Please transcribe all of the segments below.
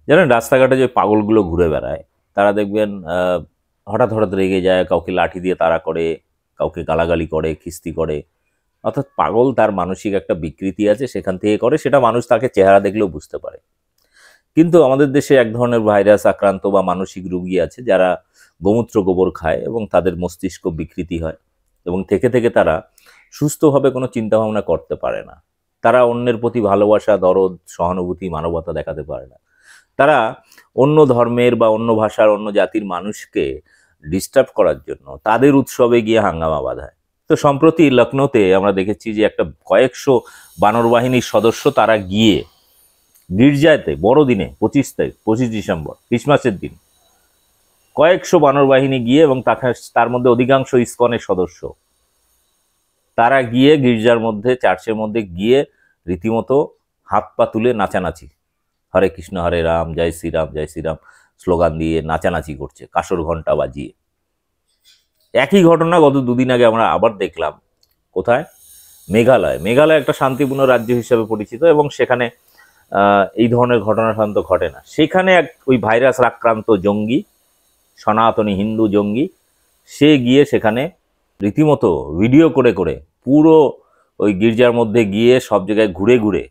জানেন, রাস্তাঘাটে যে পাগলগুলো ঘুরে বেড়ায়, তারা দেখবেন হঠাৎ হঠাৎ রেগে যায়, কাউকে লাঠি দিয়ে তাড়া করে, কাউকে গালাগালি করে, খিস্তি করে। অর্থাৎ পাগল তার মানসিক একটা বিকৃতি আছে, সেখান থেকে করে, সেটা মানুষ তাকে চেহারা দেখলেও বুঝতে পারে। কিন্তু আমাদের দেশে এক ধরনের ভাইরাস আক্রান্ত বা মানসিক রোগী আছে, যারা গোমূত্র গোবর খায় এবং তাদের মস্তিষ্ক বিকৃতি হয়, এবং থেকে থেকে তারা সুস্থভাবে কোনো চিন্তাভাবনা করতে পারে না। তারা অন্যের প্রতি ভালোবাসা, দরদ, সহানুভূতি, মানবতা দেখাতে পারে না। তারা অন্য ধর্মের বা অন্য ভাষার, অন্য জাতির মানুষকে ডিস্টার্ব করার জন্য তাদের উৎসবে গিয়ে হাঙ্গামা বাঁধায়। তো সম্প্রতি লখনৌতে আমরা দেখেছি যে একটা কয়েকশো বানর বাহিনীর সদস্য তারা গিয়ে গির্জাতে বড়দিনে 25 ডিসেম্বর ক্রিসমাসের দিন কয়েকশো বানর বাহিনী গিয়ে, এবং তার মধ্যে অধিকাংশ ইসকনের সদস্য, তারা গিয়ে গির্জার মধ্যে, চার্চের মধ্যে গিয়ে রীতিমতো হাত পা তুলে নাচানাচি, হরে কৃষ্ণ হরে রাম, জয় শ্রীরাম জয় শ্রীরাম স্লোগান দিয়ে নাচানাচি করছে, কাসর ঘন্টা বাজিয়ে। একই ঘটনা গত দুদিন আগে আমরা আবার দেখলাম। কোথায়? মেঘালয় একটা শান্তিপূর্ণ রাজ্য হিসেবে পরিচিত, এবং সেখানে এই ধরনের ঘটনা সাধারণত ঘটে না। সেখানে ওই ভাইরাস আক্রান্ত জঙ্গি, সনাতনী হিন্দু জঙ্গি, সে গিয়ে সেখানে রীতিমতো ভিডিও করে করে পুরো ওই গির্জার মধ্যে গিয়ে সব জায়গায় ঘুরে ঘুরে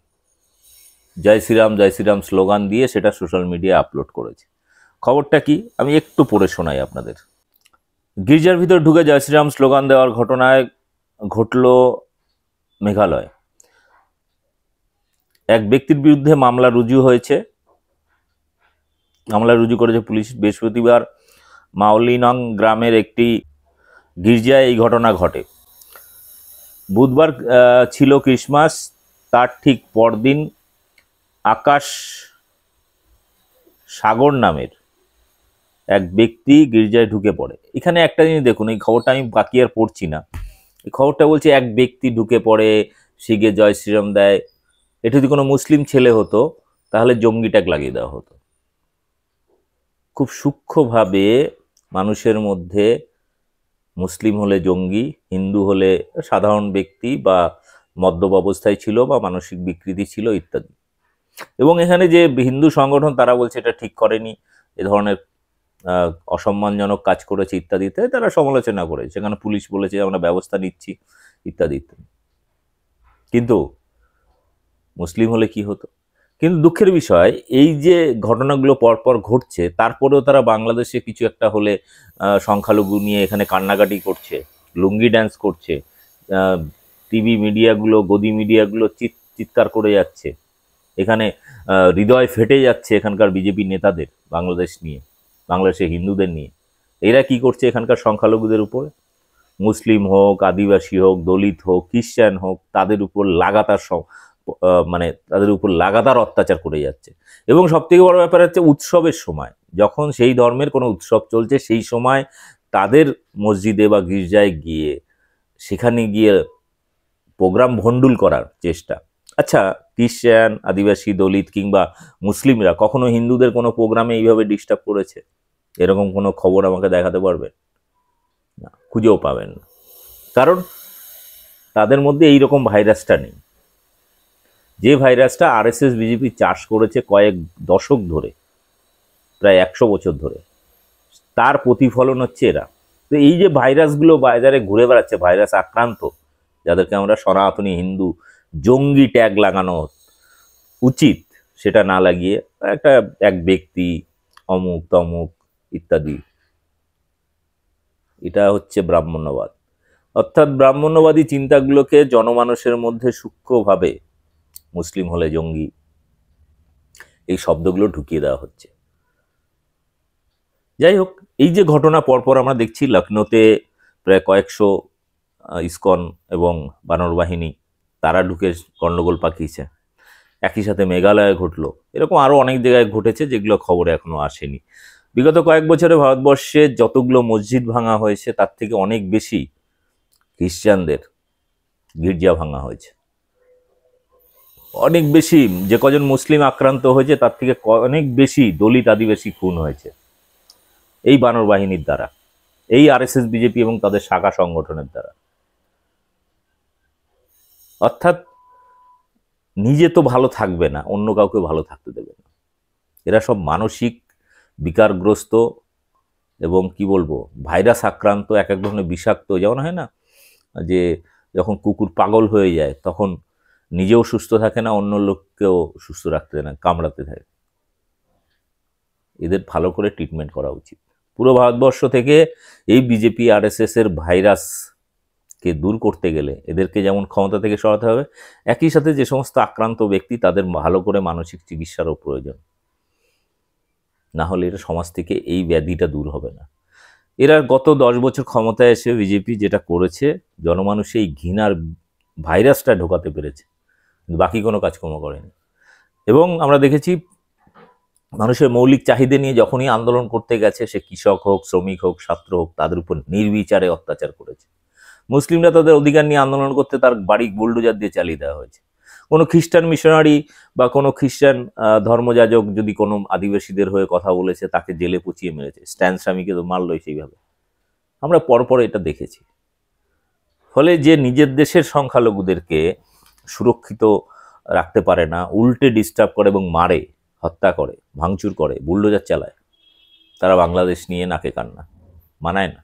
জয় শ্রীরাম স্লোগান দিয়ে সেটা সোশ্যাল মিডিয়ায় আপলোড করেছে। খবরটা কি আমি একটু পড়ে শোনাই আপনাদের। গির্জার ভিতর ঢুকে জয় শ্রীরাম স্লোগান দেওয়ার ঘটনায় ঘটল মেঘালয়। এক ব্যক্তির বিরুদ্ধে মামলা রুজু হয়েছে। মামলা রুজু করেছে পুলিশ। বৃহস্পতিবার মাওলিনং গ্রামের একটি গির্জায় এই ঘটনা ঘটে। বুধবার ছিল ক্রিসমাস, তার ঠিক পরদিন আকাশ সাগর নামের এক ব্যক্তি গির্জায় ঢুকে পড়ে। এখানে একটা জিনিস দেখুন, এই খবরটা আমি বাকি আর পড়ছি না। এই খবরটা বলছে এক ব্যক্তি ঢুকে পড়ে, সে গিয়ে জয় শ্রীরাম দেয়। এটা যদি কোনো মুসলিম ছেলে হতো তাহলে জঙ্গি ট্যাগ লাগিয়ে দেওয়া হতো। খুব সূক্ষ্মভাবে মানুষের মধ্যে মুসলিম হলে জঙ্গি, হিন্দু হলে সাধারণ ব্যক্তি বা মদ্যপ অবস্থায় ছিল বা মানসিক বিকৃতি ছিল ইত্যাদি। এবং এখানে যে হিন্দু সংগঠন তারা বলছে এটা ঠিক করেনি, এ ধরনের অসম্মানজনক কাজ করেছে ইত্যাদিতে তারা সমালোচনা করেছে। সেখানে পুলিশ বলেছে আমরা ব্যবস্থা নিচ্ছি ইত্যাদি ইত্যাদি। কিন্তু মুসলিম হলে কি হতো? কিন্তু দুঃখের বিষয়, এই যে ঘটনাগুলো পরপর ঘটছে, তারপরেও তারা বাংলাদেশে কিছু একটা হলে সংখ্যালঘু নিয়ে এখানে কান্নাকাটি করছে, লুঙ্গি ড্যান্স করছে, টিভি মিডিয়াগুলো, গদি মিডিয়াগুলো চিৎকার করে যাচ্ছে। এখানে হৃদয় ফেটে যাচ্ছে এখানকার বিজেপি নেতাদের বাংলাদেশ নিয়ে, বাংলাদেশের হিন্দুদের নিয়ে। এরা কি করছে এখানকার সংখ্যালঘুদের উপরে? মুসলিম হোক, আদিবাসী হোক, দলিত হোক, খ্রিস্টান হোক, তাদের উপর লাগাতার তাদের উপর লাগাতার অত্যাচার করে যাচ্ছে। এবং সবথেকে বড় ব্যাপার হচ্ছে উৎসবের সময়, যখন সেই ধর্মের কোনো উৎসব চলছে, সেই সময় তাদের মসজিদে বা গির্জায় গিয়ে সেখানে গিয়ে প্রোগ্রাম ভণ্ডুল করার চেষ্টা। আচ্ছা, খ্রিস্টান, আদিবাসী, দলিত কিংবা মুসলিমরা কখনো হিন্দুদের কোনো প্রোগ্রামে এইভাবে ডিস্টার্ব করেছে? এরকম কোনো খবর আমাকে দেখাতে পারবেন না, খুঁজেও পাবেন না। কারণ তাদের মধ্যে এইরকম ভাইরাসটা নেই, যে ভাইরাসটা আরএসএস বিজেপি চাষ করেছে কয়েক দশক ধরে, প্রায় 100 বছর ধরে, তার প্রতিফলন হচ্ছে এরা। তো এই যে ভাইরাসগুলো বাজারে ঘুরে বেড়াচ্ছে, ভাইরাস আক্রান্ত, যাদেরকে আমরা সনাতনী হিন্দু জঙ্গি ট্যাগ লাগানো উচিত, সেটা না লাগিয়ে এক ব্যক্তি অমুক তমুক ইত্যাদি, এটা হচ্ছে ব্রাহ্মণ্যবাদ। অর্থাৎ ব্রাহ্মণ্যবাদী চিন্তাগুলোকে জনমানুষের মধ্যে সূক্ষ্মভাবে মুসলিম হলে জঙ্গি, এই শব্দগুলো ঢুকিয়ে দেওয়া হচ্ছে। যাই হোক, এই যে ঘটনা পরপর আমরা দেখছি, লখনৌতে প্রায় কয়েকশো ইসকন এবং বানর বাহিনী তারা ঢুকে গণ্ডগোল পাকিয়েছে। একই সাথে মেঘালয়ে ঘটলো, এরকম আরও অনেক জায়গায় ঘটেছে যেগুলো খবরে এখনো আসেনি। বিগত কয়েক বছরে ভারতবর্ষে যতগুলো মসজিদ ভাঙা হয়েছে তার থেকে অনেক বেশি খ্রিস্টানদের গির্জা ভাঙা হয়েছে। অনেক বেশি, যে কজন মুসলিম আক্রান্ত হয়েছে তার থেকে অনেক বেশি দলিত আদিবাসী খুন হয়েছে এই বানর বাহিনীর দ্বারা, এই আরএসএস বিজেপি এবং তাদের শাখা সংগঠনের দ্বারা। অর্থাৎ নিজে তো ভালো থাকবে না, অন্য কাউকে ভালো থাকতে দেবে না। এরা সব মানসিক বিকারগ্রস্ত এবং কি বলবো ভাইরাস আক্রান্ত, এক এক ধরনের বিষাক্ত, যেমন হয় না যে যখন কুকুর পাগল হয়ে যায় তখন নিজেও সুস্থ থাকে না, অন্য লোককেও সুস্থ রাখতে না, কামড়াতে থাকে। এদের ভালো করে ট্রিটমেন্ট করা উচিত। পুরো ভারতবর্ষ থেকে এই বিজেপি আরএসএস এর ভাইরাসকে দূর করতে গেলে এদেরকে যেমন ক্ষমতা থেকে সরাতে হবে, একই সাথে যে সমস্ত আক্রান্ত ব্যক্তি তাদের ভালো করে মানসিক চিকিৎসারও প্রয়োজন। না হলে এটা সমাজ থেকে এই ব্যাধিটা দূর হবে না। এরা গত 10 বছর ক্ষমতায় এসে বিজেপি যেটা করেছে, জনমানুষে এই ঘৃণার ভাইরাসটা ঢোকাতে পেরেছে, বাকি কোনো কাজকর্ম করেনি। এবং আমরা দেখেছি মানুষের মৌলিক চাহিদা নিয়ে যখনই আন্দোলন করতে গেছে, সে কৃষক হোক, শ্রমিক হোক, ছাত্র হোক, তাদের উপর নির্বিচারে অত্যাচার করেছে। মুসলিমরা তাদের অধিকার নিয়ে আন্দোলন করতে তার বাড়ি বুলডোজার দিয়ে চালিয়ে দেওয়া হয়েছে। কোনো খ্রিস্টান মিশনারি বা কোনো খ্রিস্টান ধর্মযাজক যদি কোনো আদিবাসীদের হয়ে কথা বলেছে, তাকে জেলে পুচিয়ে মেরেছে। স্ট্যান স্বামীকে তো মারলই সেইভাবে, আমরা পরপর এটা দেখেছি। ফলে যে নিজের দেশের সংখ্যালঘুদেরকে সুরক্ষিত রাখতে পারে না, উল্টে ডিস্টার্ব করে এবং মারে, হত্যা করে, ভাঙচুর করে, বুলডোজার চালায়, তারা বাংলাদেশ নিয়ে নাকে কান্না, মানায় না।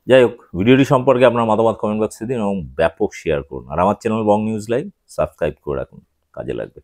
যাই হোক, ভিডিওটি সম্পর্কে আপনার মতামত কমেন্ট বক্সে দিন এবং ব্যাপক শেয়ার করুন। আর আমার চ্যানেল বং নিউজ লাইভ সাবস্ক্রাইব করে রাখুন, কাজে লাগবে।